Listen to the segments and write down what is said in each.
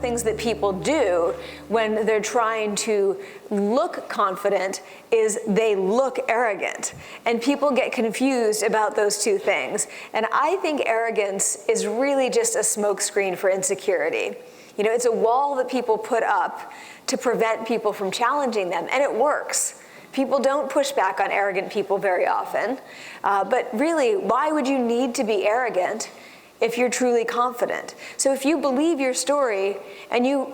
things that people do when they're trying to look confident is they look arrogant. And people get confused about those two things. And I think arrogance is really just a smokescreen for insecurity. You know, it's a wall that people put up to prevent people from challenging them, and it works. People don't push back on arrogant people very often. But really, why would you need to be arrogant if you're truly confident? So if you believe your story and you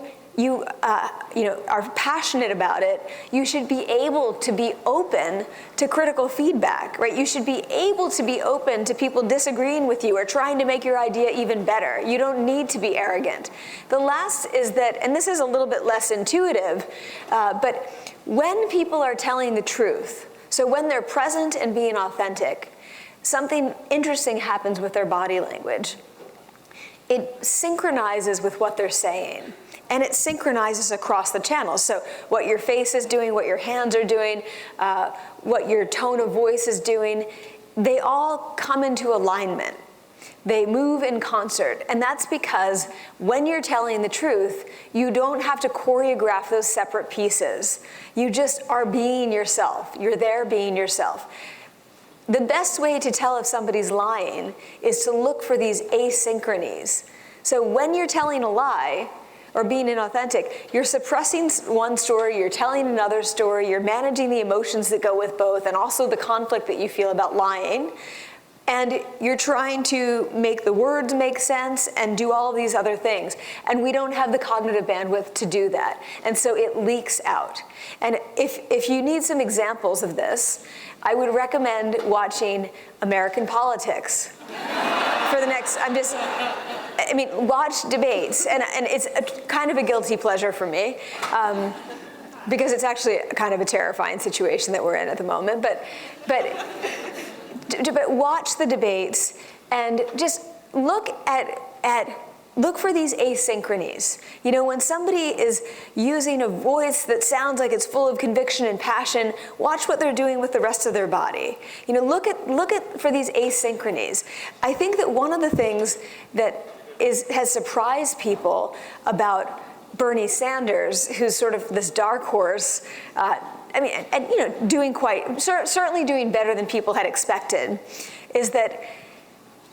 are passionate about it, you should be able to be open to critical feedback, right? You should be able to be open to people disagreeing with you or trying to make your idea even better. You don't need to be arrogant. The last is that, and this is a little bit less intuitive, but when people are telling the truth, so when they're present and being authentic, something interesting happens with their body language. It synchronizes with what they're saying. And it synchronizes across the channels. So what your face is doing, what your hands are doing, what your tone of voice is doing, they all come into alignment. They move in concert. And that's because when you're telling the truth, you don't have to choreograph those separate pieces. You just are being yourself. You're there being yourself. The best way to tell if somebody's lying is to look for these asynchronies. So when you're telling a lie, or being inauthentic, you're suppressing one story, you're telling another story, you're managing the emotions that go with both, and also the conflict that you feel about lying. And you're trying to make the words make sense and do all these other things. And we don't have the cognitive bandwidth to do that. And so it leaks out. And if you need some examples of this, I would recommend watching American politics for the next, watch debates. And it's kind of a guilty pleasure for me. Because it's actually kind of a terrifying situation that we're in at the moment. But watch the debates and just look for these asynchronies. You know, when somebody is using a voice that sounds like it's full of conviction and passion, watch what they're doing with the rest of their body. You know, look for these asynchronies. I think that one of the things that has surprised people about Bernie Sanders, who's sort of this dark horse, certainly doing better than people had expected, is that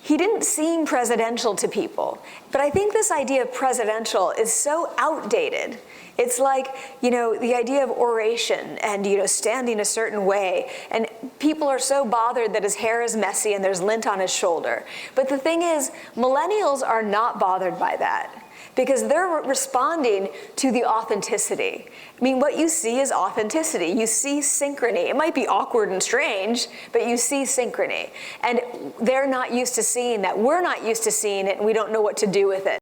he didn't seem presidential to people. But I think this idea of presidential is so outdated. It's like, the idea of oration and, standing a certain way. And people are so bothered that his hair is messy and there's lint on his shoulder. But the thing is, millennials are not bothered by that, because they're responding to the authenticity. I mean, what you see is authenticity. You see synchrony. It might be awkward and strange, but you see synchrony. And they're not used to seeing that. We're not used to seeing it, and we don't know what to do with it.